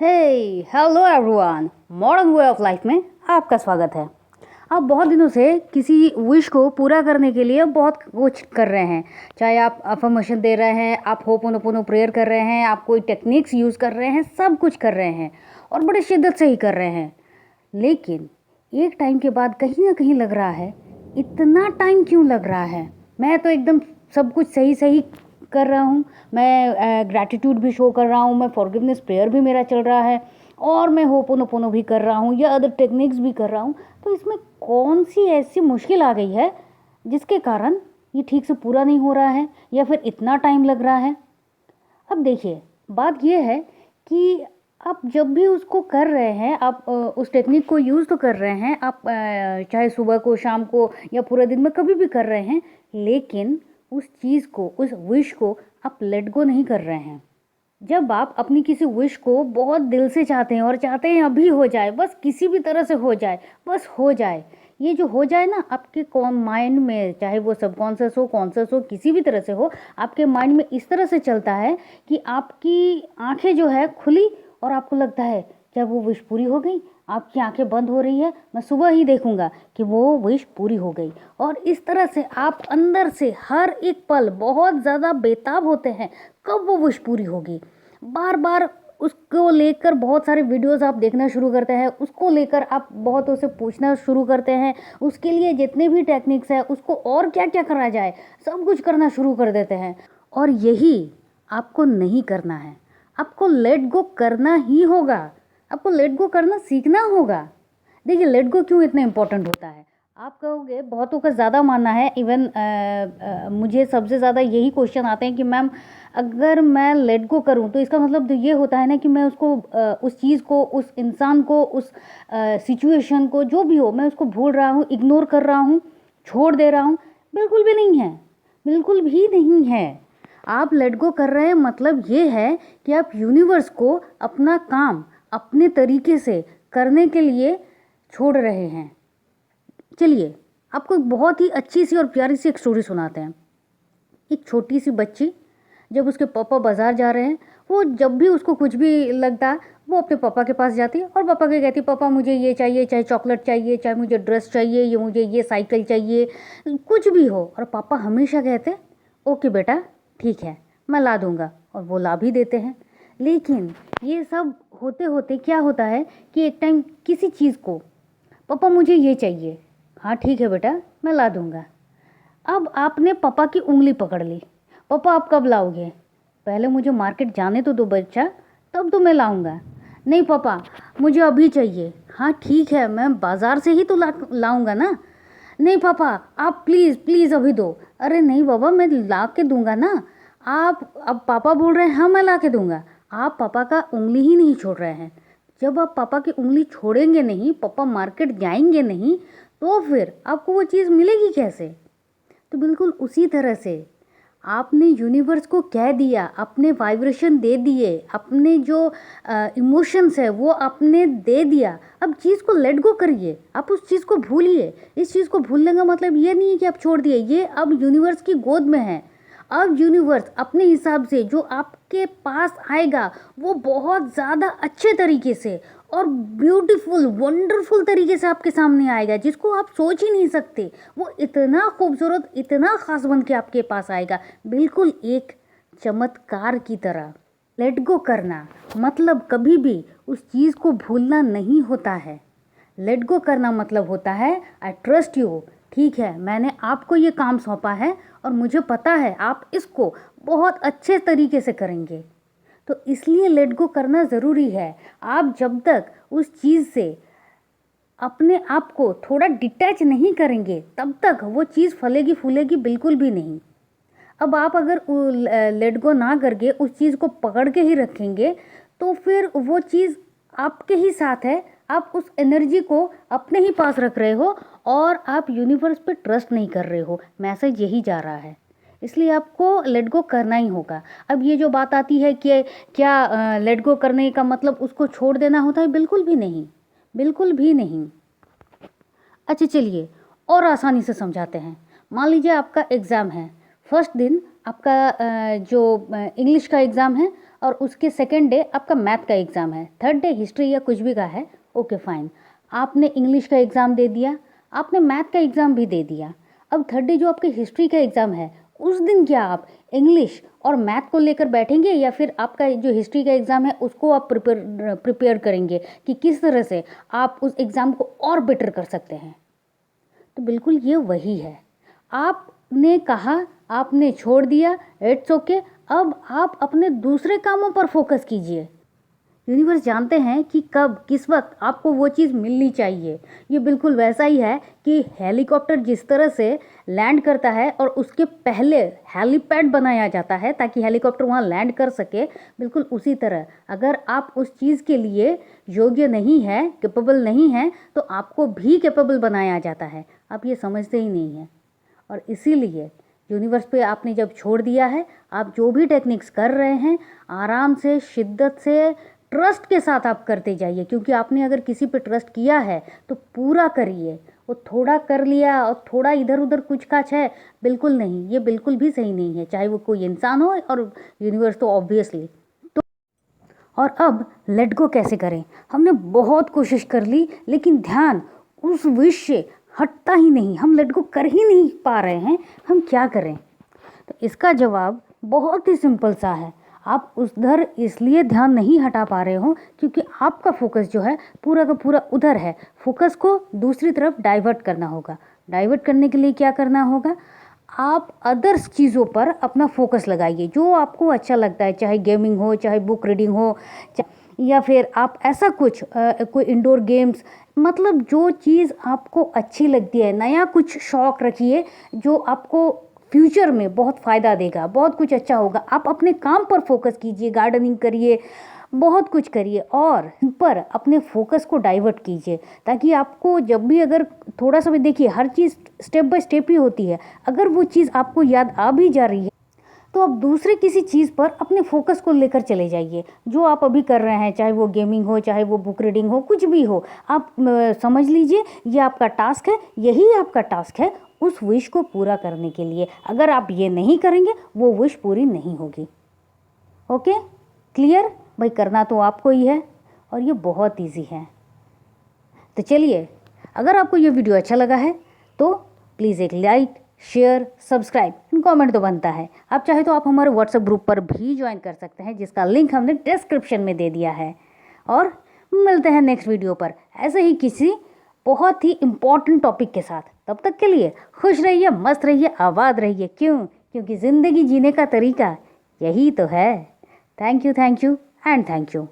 Hey hello everyone, modern way of life में आपका स्वागत है। आप बहुत दिनों से किसी विश को पूरा करने के लिए बहुत कुछ कर रहे हैं, चाहे आप अफर्मेशन दे रहे हैं, आप होपोनोपोनो प्रेयर कर रहे हैं, आप कोई टेक्निक्स यूज़ कर रहे हैं, सब कुछ कर रहे हैं और बड़े शिद्दत से ही कर रहे हैं। लेकिन एक टाइम के बाद कहीं ना कहीं लग रहा है, इतना टाइम क्यों लग रहा है? मैं तो एकदम सब कुछ सही सही कर रहा हूँ, मैं ग्रैटिट्यूड भी शो कर रहा हूँ, मैं फॉरगिवनेस प्रेयर भी मेरा चल रहा है और मैं होपोनोपोनो भी कर रहा हूँ या अदर टेक्निक्स भी कर रहा हूँ। तो इसमें कौन सी ऐसी मुश्किल आ गई है जिसके कारण ये ठीक से पूरा नहीं हो रहा है या फिर इतना टाइम लग रहा है? अब देखिए, बात ये है कि आप जब भी उसको कर रहे हैं, आप उस टेक्निक को यूज़ तो कर रहे हैं, आप चाहे सुबह को, शाम को या पूरे दिन में कभी भी कर रहे हैं, लेकिन उस चीज़ को, उस विश को आप लेट गो नहीं कर रहे हैं। जब आप अपनी किसी विश को बहुत दिल से चाहते हैं और चाहते हैं अभी हो जाए, बस किसी भी तरह से हो जाए, बस हो जाए, ये जो हो जाए ना, आपके माइंड में, चाहे वो सबकॉन्शियस हो, कॉन्शियस हो, किसी भी तरह से हो, आपके माइंड में इस तरह से चलता है कि आपकी आंखें जो है खुली और आपको लगता है क्या वो विश पूरी हो गई? आपकी आंखें बंद हो रही है, मैं सुबह ही देखूंगा कि वो विश पूरी हो गई। और इस तरह से आप अंदर से हर एक पल बहुत ज़्यादा बेताब होते हैं कब वो विश पूरी होगी। बार बार उसको लेकर बहुत सारे वीडियोस आप देखना शुरू करते हैं, उसको लेकर आप बहुतों से पूछना शुरू करते हैं, उसके लिए जितने भी टेक्निक्स हैं उसको और क्या क्या करा जाए सब कुछ करना शुरू कर देते हैं। और यही आपको नहीं करना है, आपको लेट गो करना ही होगा, आपको लेट गो करना सीखना होगा। देखिए, लेट गो क्यों इतना इम्पोर्टेंट होता है? आप कहोगे, बहुतों का ज़्यादा मानना है, इवन मुझे सबसे ज़्यादा यही क्वेश्चन आते हैं कि मैम अगर मैं लेट गो करूं तो इसका मतलब तो ये होता है ना कि मैं उसको उस चीज़ को, उस इंसान को, उस सिचुएशन को, जो भी हो, मैं उसको भूल रहा हूँ, इग्नोर कर रहा हूँ, छोड़ दे रहा हूँ। बिल्कुल भी नहीं है, बिल्कुल भी नहीं है। आप लेट गो कर रहे हैं मतलब ये है कि आप यूनिवर्स को अपना काम अपने तरीके से करने के लिए छोड़ रहे हैं। चलिए, आपको एक बहुत ही अच्छी सी और प्यारी सी एक स्टोरी सुनाते हैं। एक छोटी सी बच्ची, जब उसके पापा बाज़ार जा रहे हैं, वो जब भी उसको कुछ भी लगता वो अपने पापा के पास जाती और पापा के कहती, पापा मुझे ये चाहिए, चाहे चॉकलेट चाहिए, चाहे मुझे ड्रेस चाहिए, ये मुझे ये साइकिल चाहिए, कुछ भी हो। और पापा हमेशा कहते ओके बेटा, ठीक है, मैं ला दूँगा, और वो ला भी देते हैं। लेकिन ये सब होते होते क्या होता है कि एक टाइम किसी चीज़ को, पापा मुझे ये चाहिए, हाँ ठीक है बेटा मैं ला दूँगा। अब आपने पापा की उंगली पकड़ ली, पापा आप कब लाओगे? पहले मुझे मार्केट जाने तो दो बच्चा, तब तो मैं लाऊंगा। नहीं पापा, मुझे अभी चाहिए। हाँ ठीक है, मैं बाज़ार से ही तो लाऊंगा ना। नहीं पापा, आप प्लीज़ प्लीज़ अभी दो। अरे नहीं बाबा, मैं ला के दूंगा ना। आप, अब पापा बोल रहे हैं हाँ मैं ला के दूंगा, आप पापा का उंगली ही नहीं छोड़ रहे हैं। जब आप पापा की उंगली छोड़ेंगे नहीं, पापा मार्केट जाएंगे नहीं, तो फिर आपको वो चीज़ मिलेगी कैसे? तो बिल्कुल उसी तरह से आपने यूनिवर्स को कह दिया, अपने वाइब्रेशन दे दिए, अपने जो इमोशंस है वो आपने दे दिया। अब चीज़ को लेट गो करिए, आप उस चीज़ को भूलिए। इस चीज़ को भूलने का मतलब ये नहीं है कि आप छोड़ दिए, ये अब यूनिवर्स की गोद में है। अब यूनिवर्स अपने हिसाब से जो आपके पास आएगा वो बहुत ज़्यादा अच्छे तरीके से और ब्यूटीफुल, वंडरफुल तरीके से आपके सामने आएगा, जिसको आप सोच ही नहीं सकते। वो इतना खूबसूरत, इतना ख़ास बन के आपके पास आएगा, बिल्कुल एक चमत्कार की तरह। लेट गो करना मतलब कभी भी उस चीज़ को भूलना नहीं होता है। लेट गो करना मतलब होता है आई ट्रस्ट यू, ठीक है, मैंने आपको ये काम सौंपा है और मुझे पता है आप इसको बहुत अच्छे तरीके से करेंगे। तो इसलिए लेट गो करना ज़रूरी है। आप जब तक उस चीज़ से अपने आप को थोड़ा डिटैच नहीं करेंगे, तब तक वो चीज़ फलेगी फूलेगी बिल्कुल भी नहीं। अब आप अगर लेट गो ना करके उस चीज़ को पकड़ के ही रखेंगे, तो फिर वो चीज़ आपके ही साथ है, आप उस एनर्जी को अपने ही पास रख रहे हो और आप यूनिवर्स पे ट्रस्ट नहीं कर रहे हो। मैसेज यही जा रहा है, इसलिए आपको लेट गो करना ही होगा। अब ये जो बात आती है कि क्या लेट गो करने का मतलब उसको छोड़ देना होता है, बिल्कुल भी नहीं, बिल्कुल भी नहीं। अच्छा चलिए, और आसानी से समझाते हैं। मान लीजिए आपका एग्ज़ाम है, फर्स्ट दिन आपका जो इंग्लिश का एग्ज़ाम है, और उसके सेकेंड डे आपका मैथ का एग्ज़ाम है, थर्ड डे हिस्ट्री या कुछ भी का है, ओके फाइन। आपने इंग्लिश का एग्ज़ाम दे दिया, आपने मैथ का एग्ज़ाम भी दे दिया। अब थर्ड डे जो आपके हिस्ट्री का एग्ज़ाम है, उस दिन क्या आप इंग्लिश और मैथ को लेकर बैठेंगे या फिर आपका जो हिस्ट्री का एग्ज़ाम है उसको आप प्रिपेयर करेंगे कि किस तरह से आप उस एग्ज़ाम को और बेटर कर सकते हैं? तो बिल्कुल ये वही है। आपने कहा, आपने छोड़ दिया, इट्स ओके, अब आप अपने दूसरे कामों पर फोकस कीजिए। यूनिवर्स जानते हैं कि कब किस वक्त आपको वो चीज़ मिलनी चाहिए। ये बिल्कुल वैसा ही है कि हेलीकॉप्टर जिस तरह से लैंड करता है और उसके पहले हेलीपैड बनाया जाता है ताकि हेलीकॉप्टर वहाँ लैंड कर सके, बिल्कुल उसी तरह अगर आप उस चीज़ के लिए योग्य नहीं है, कैपेबल नहीं है, तो आपको भी कैपेबल बनाया जाता है। आप ये समझते ही नहीं हैं। और इसीलिए यूनिवर्स पे आपने जब छोड़ दिया है, आप जो भी टेक्निक्स कर रहे हैं आराम से, शिद्दत से, ट्रस्ट के साथ आप करते जाइए, क्योंकि आपने अगर किसी पे ट्रस्ट किया है तो पूरा करिए। वो थोड़ा कर लिया और थोड़ा इधर उधर कुछ काछ है, बिल्कुल नहीं, ये बिल्कुल भी सही नहीं है, चाहे वो कोई इंसान हो और यूनिवर्स तो ऑब्वियसली। तो और अब लेट गो कैसे करें? हमने बहुत कोशिश कर ली लेकिन ध्यान उस विश से हटता ही नहीं, हम लेट गो कर ही नहीं पा रहे हैं, हम क्या करें? तो इसका जवाब बहुत ही सिंपल सा है। आप उधर इसलिए ध्यान नहीं हटा पा रहे हो क्योंकि आपका फोकस जो है पूरा का पूरा उधर है। फोकस को दूसरी तरफ डाइवर्ट करना होगा। डाइवर्ट करने के लिए क्या करना होगा? आप अदर्स चीज़ों पर अपना फोकस लगाइए, जो आपको अच्छा लगता है, चाहे गेमिंग हो, चाहे बुक रीडिंग हो, या फिर आप ऐसा कुछ कोई इंडोर गेम्स, मतलब जो चीज़ आपको अच्छी लगती है, नया कुछ शौक़ रखिए जो आपको फ्यूचर में बहुत फ़ायदा देगा, बहुत कुछ अच्छा होगा। आप अपने काम पर फोकस कीजिए, गार्डनिंग करिए, बहुत कुछ करिए और इन पर अपने फोकस को डाइवर्ट कीजिए, ताकि आपको जब भी अगर थोड़ा सा भी, देखिए हर चीज़ स्टेप बाय स्टेप ही होती है, अगर वो चीज़ आपको याद आ भी जा रही है तो आप दूसरे किसी चीज़ पर अपने फोकस को लेकर चले जाइए। जो आप अभी कर रहे हैं, चाहे वो गेमिंग हो, चाहे वो बुक रीडिंग हो, कुछ भी हो, आप समझ लीजिए ये आपका टास्क है, यही आपका टास्क है उस विश को पूरा करने के लिए। अगर आप ये नहीं करेंगे वो विश पूरी नहीं होगी। Okay, clear? भाई करना तो आपको ही है और ये बहुत ईजी है। तो चलिए, अगर आपको ये वीडियो अच्छा लगा है तो प्लीज़ एक लाइक, शेयर, सब्सक्राइब, कमेंट तो बनता है। आप चाहे तो आप हमारे व्हाट्सएप ग्रुप पर भी ज्वाइन कर सकते हैं, जिसका लिंक हमने डिस्क्रिप्शन में दे दिया है। और मिलते हैं नेक्स्ट वीडियो पर ऐसे ही किसी बहुत ही इम्पॉर्टेंट टॉपिक के साथ। तब तक के लिए खुश रहिए, मस्त रहिए, आबाद रहिए। क्यों? क्योंकि ज़िंदगी जीने का तरीका यही तो है। Thank you and thank you.